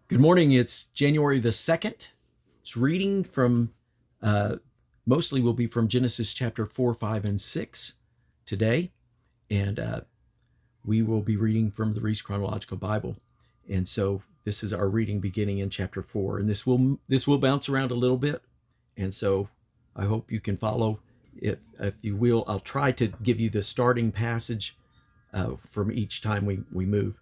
Good morning. It's January the 2nd. It's reading from, mostly will be from Genesis chapter 4, 5, and 6 today. And we will be reading from the Reese Chronological Bible. And so this is our reading beginning in chapter 4. And this will bounce around a little bit. And so I hope you can follow. If you will, I'll try to give you the starting passage from each time we move.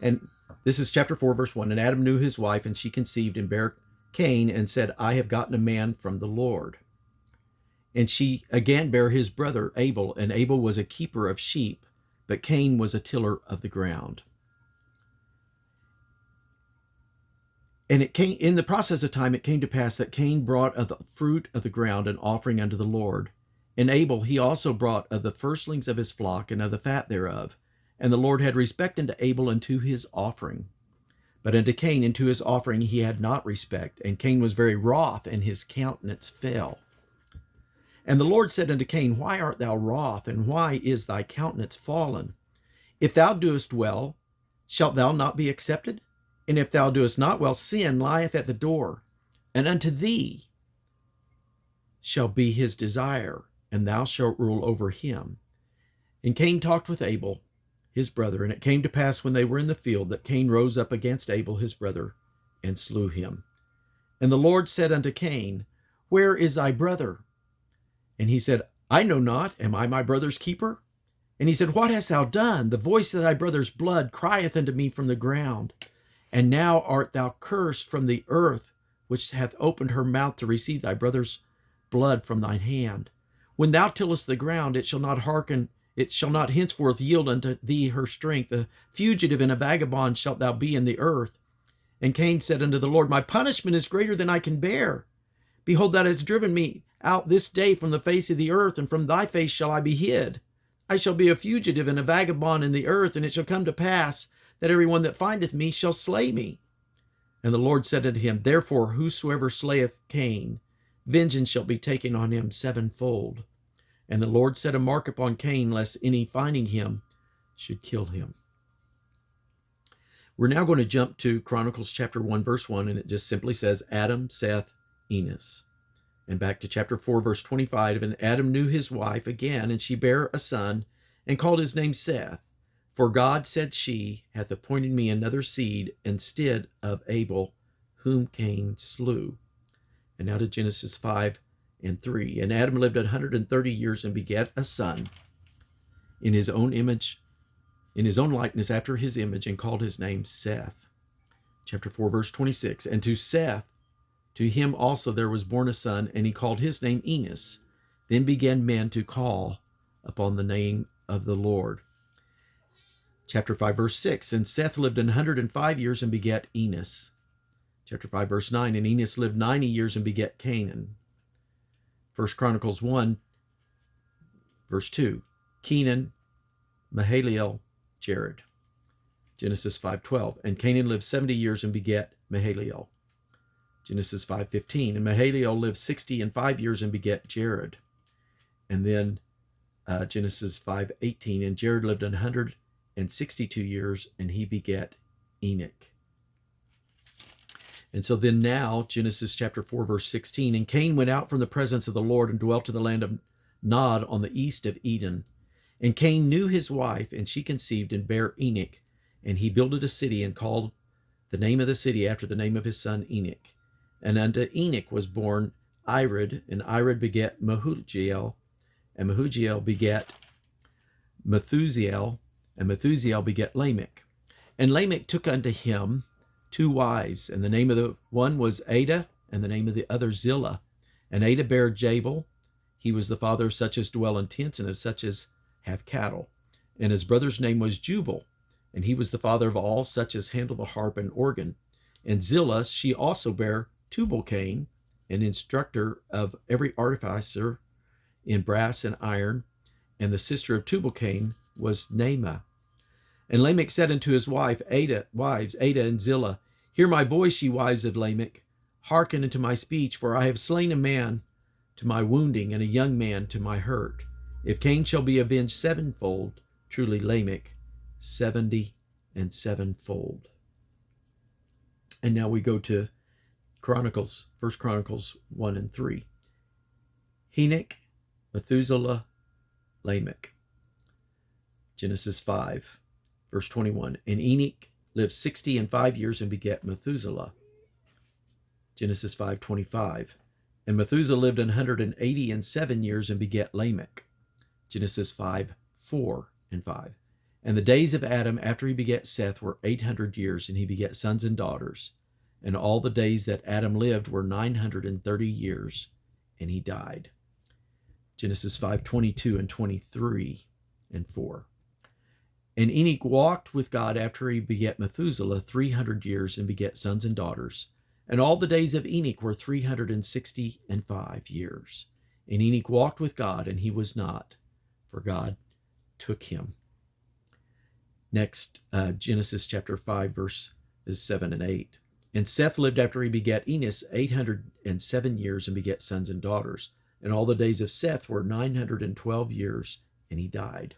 And this is chapter 4, verse 1. And Adam knew his wife, and she conceived and bare Cain, and said, I have gotten a man from the Lord. And she again bare his brother Abel, and Abel was a keeper of sheep, but Cain was a tiller of the ground. And it came in the process of time, it came to pass that Cain brought of the fruit of the ground an offering unto the Lord. And Abel he also brought of the firstlings of his flock and of the fat thereof. And the Lord had respect unto Abel and to his offering. But unto Cain and to his offering he had not respect. And Cain was very wroth, and his countenance fell. And the Lord said unto Cain, Why art thou wroth, and why is thy countenance fallen? If thou doest well, shalt thou not be accepted? And if thou doest not well, sin lieth at the door, and unto thee shall be his desire, and thou shalt rule over him. And Cain talked with Abel his brother, and it came to pass when they were in the field that Cain rose up against Abel his brother, and slew him. And the Lord said unto Cain, Where is thy brother? And he said, I know not. Am I my brother's keeper? And he said, What hast thou done? The voice of thy brother's blood crieth unto me from the ground. And now art thou cursed from the earth, which hath opened her mouth to receive thy brother's blood from thine hand. When thou tillest the ground, it shall not hearken. It shall not henceforth yield unto thee her strength. A fugitive and a vagabond shalt thou be in the earth. And Cain said unto the Lord, My punishment is greater than I can bear. Behold, thou hast driven me out this day from the face of the earth, and from thy face shall I be hid. I shall be a fugitive and a vagabond in the earth, and it shall come to pass that every one that findeth me shall slay me. And the Lord said unto him, Therefore whosoever slayeth Cain, vengeance shall be taken on him sevenfold. And the Lord set a mark upon Cain, lest any finding him should kill him. We're now going to jump to Chronicles chapter 1, verse 1, and it just simply says, Adam, Seth, Enos. And back to chapter 4, verse 25, and Adam knew his wife again, and she bare a son, and called his name Seth. For God, said she, hath appointed me another seed instead of Abel, whom Cain slew. And now to Genesis 5 and 3. And Adam lived 130 years and begat a son in his own image, in his own likeness after his image, and called his name Seth. Chapter 4, verse 26. And to Seth, to him also there was born a son, and he called his name Enos. Then began men to call upon the name of the Lord. Chapter 5, verse 6. And Seth lived 105 years and begat Enos. Chapter 5, verse 9. And Enos lived 90 years and begat Canaan. 1 Chronicles 1, verse 2. Kenan, Mahalalel, Jared. Genesis 5:12. And Canaan lived 70 years and begat Mahalalel. Genesis 5:15. And Mahalalel lived 65 years and begat Jared. And then Genesis 5:18. And Jared lived 162 years, and he begat Enoch. And so then now, Genesis chapter 4, verse 16, and Cain went out from the presence of the Lord and dwelt in the land of Nod on the east of Eden. And Cain knew his wife, and she conceived and bare Enoch. And he builded a city and called the name of the city after the name of his son Enoch. And unto Enoch was born Irad, and Irad begat Mehujael, and Mehujael begat Methusael, and Methusael begat Lamech. And Lamech took unto him 2 wives, and the name of the one was Adah, and the name of the other Zillah. And Adah bare Jabal. He was the father of such as dwell in tents, and of such as have cattle. And his brother's name was Jubal, and he was the father of all such as handle the harp and organ. And Zillah, she also bare Tubal-Cain, an instructor of every artificer in brass and iron. And the sister of Tubal-Cain was Naamah. And Lamech said unto his wives, Adah and Zillah, Hear my voice, ye wives of Lamech. Hearken unto my speech, for I have slain a man to my wounding, and a young man to my hurt. If Cain shall be avenged sevenfold, truly Lamech 70 and sevenfold. And now we go to Chronicles, 1 Chronicles 1 and 3. Enoch, Methuselah, Lamech. Genesis 5, verse 21. And Enoch lived 65 years and begat Methuselah. Genesis 5:25. And Methuselah lived 187 years and begat Lamech. Genesis 5:4 and 5. And the days of Adam after he begat Seth were 800 years, and he begat sons and daughters. And all the days that Adam lived were 930 years, and he died. Genesis 5:22 and 23 and 4. And Enoch walked with God after he begat Methuselah 300 years and begat sons and daughters. And all the days of Enoch were 365 years. And Enoch walked with God, and he was not, for God took him. Next, Genesis chapter 5, verses 7 and 8. And Seth lived after he begat Enos 807 years and begat sons and daughters. And all the days of Seth were 912 years, and he died.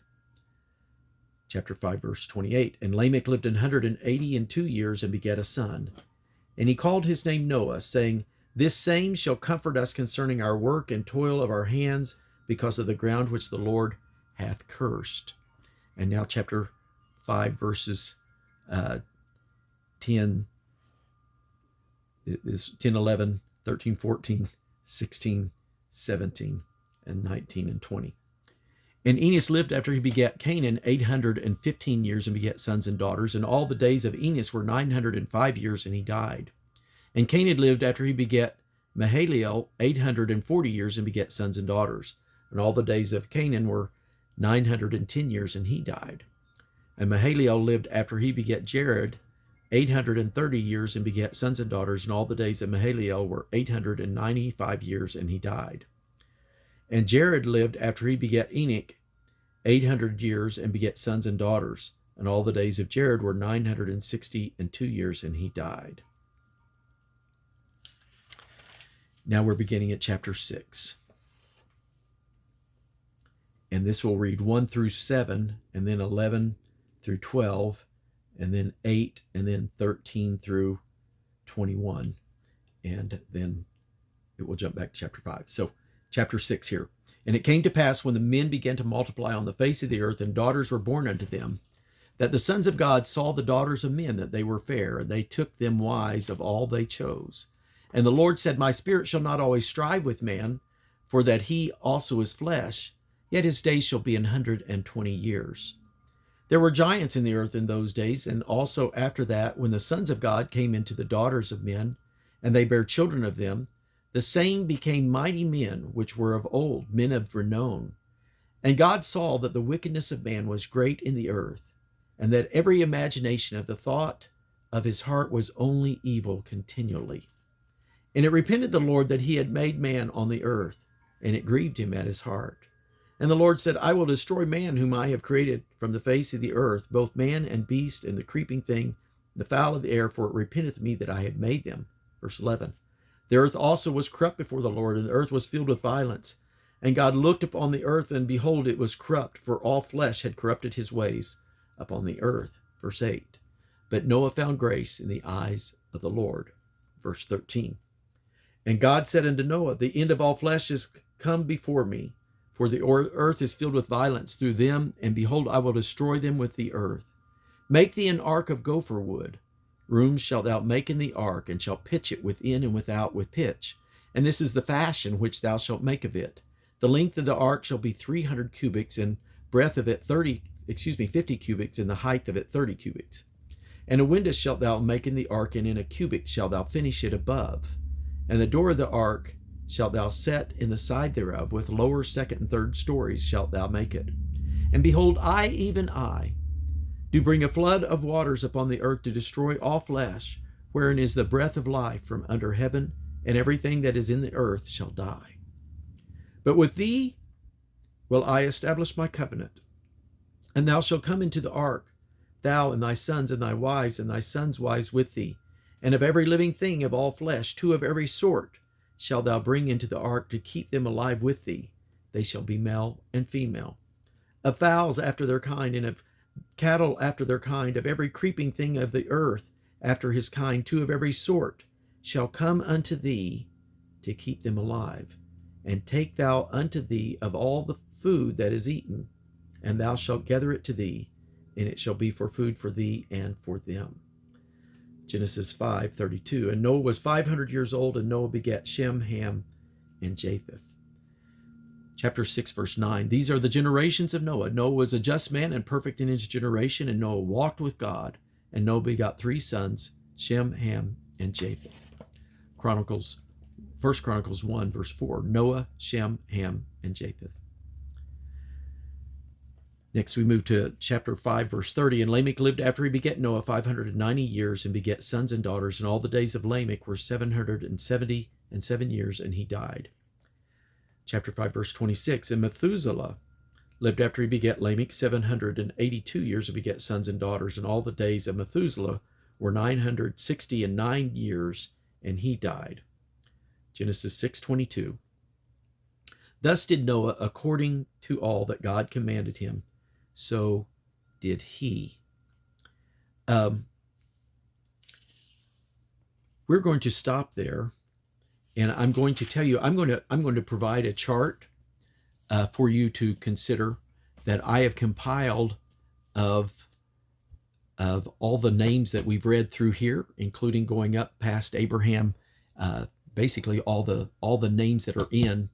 Chapter 5, verse 28. And Lamech lived 182 years and begat a son. And he called his name Noah, saying, This same shall comfort us concerning our work and toil of our hands, because of the ground which the Lord hath cursed. And now chapter 5, verses 10, 11, 13, 14, 16, 17, and 19 and 20. And Enos lived after he begat Canaan 815 years and begat sons and daughters. And all the days of Enos were 905 years, and he died. And Canaan lived after he begat Mahalalel 840 years and begat sons and daughters. And all the days of Canaan were 910 years, and he died. And Mahalalel lived after he begat Jared 830 years and begat sons and daughters. And all the days of Mahalalel were 895 years, and he died. And Jared lived after he begat Enoch 800 years and begat sons and daughters. And all the days of Jared were 962 years, and he died. Now we're beginning at chapter 6. And this will read 1 through 7, and then 11 through 12, and then 8, and then 13 through 21. And then it will jump back to chapter 5. So chapter 6 here. And it came to pass, when the men began to multiply on the face of the earth, and daughters were born unto them, that the sons of God saw the daughters of men, that they were fair, and they took them wives of all they chose. And the Lord said, My spirit shall not always strive with man, for that he also is flesh, yet his days shall be 120 years. There were giants in the earth in those days, and also after that, when the sons of God came into the daughters of men, and they bare children of them, the same became mighty men, which were of old, men of renown. And God saw that the wickedness of man was great in the earth, and that every imagination of the thought of his heart was only evil continually. And it repented the Lord that he had made man on the earth, and it grieved him at his heart. And the Lord said, I will destroy man whom I have created from the face of the earth, both man and beast, and the creeping thing, the fowl of the air, for it repenteth me that I have made them. Verse 11. The earth also was corrupt before the Lord, and the earth was filled with violence. And God looked upon the earth, and behold, it was corrupt, for all flesh had corrupted his ways upon the earth. Verse 8. But Noah found grace in the eyes of the Lord. Verse 13. And God said unto Noah, The end of all flesh is come before me, for the earth is filled with violence through them, and behold, I will destroy them with the earth. Make thee an ark of gopher wood. Rooms shalt thou make in the ark, and shalt pitch it within and without with pitch. And this is the fashion which thou shalt make of it. The length of the ark shall be 300 cubits, and breadth of it 50 cubits, and the height of it 30 cubits. And a window shalt thou make in the ark, and in a cubit shalt thou finish it above. And the door of the ark shalt thou set in the side thereof, with lower, second, and third stories shalt thou make it. And behold, I, even I, do bring a flood of waters upon the earth to destroy all flesh, wherein is the breath of life from under heaven, and everything that is in the earth shall die. But with thee will I establish my covenant, and thou shalt come into the ark, thou and thy sons and thy wives and thy sons' wives with thee, and of every living thing of all flesh, 2 of every sort, shalt thou bring into the ark to keep them alive with thee. They shall be male and female. Of fowls after their kind, and of cattle after their kind, of every creeping thing of the earth, after his kind, 2 of every sort, shall come unto thee to keep them alive. And take thou unto thee of all the food that is eaten, and thou shalt gather it to thee, and it shall be for food for thee and for them. Genesis 5:32. And Noah was 500 years old, and Noah begat Shem, Ham, and Japheth. Chapter 6, verse 9. These are the generations of Noah. Noah was a just man and perfect in his generation, and Noah walked with God. And Noah begot 3 sons, Shem, Ham, and Japheth. 1 Chronicles 1, verse 4. Noah, Shem, Ham, and Japheth. Next, we move to chapter 5, verse 30. And Lamech lived after he begat Noah 590 years, and begat sons and daughters. And all the days of Lamech were 777 years, and he died. Chapter 5, verse 26. And Methuselah lived after he begat Lamech 782 years, and begat sons and daughters. And all the days of Methuselah were 969 years, and he died. Genesis 6:22. Thus did Noah according to all that God commanded him, so did he. We're going to stop there, and I'm going to tell you, I'm going to provide a chart for you to consider that I have compiled of all the names that we've read through here, including going up past Abraham. Basically, all the names that are in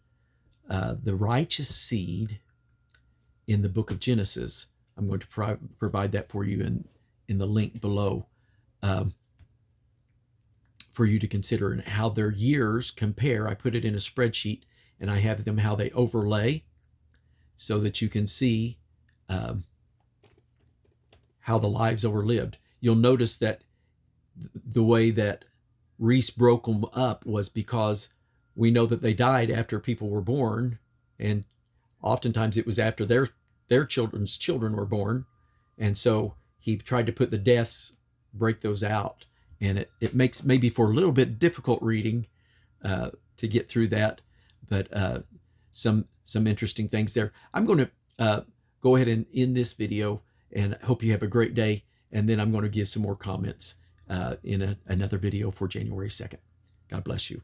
the righteous seed in the book of Genesis. I'm going to provide that for you in the link below for you to consider, and how their years compare. I put it in a spreadsheet, and I have them how they overlay so that you can see how the lives overlived. You'll notice that the way that Reese broke them up was because we know that they died after people were born, and oftentimes it was after their children's children were born, and so he tried to put the deaths, break those out, and it makes maybe for a little bit difficult reading to get through that, but some interesting things there. I'm going to go ahead and end this video, and hope you have a great day, and then I'm going to give some more comments in another video for January 2nd. God bless you.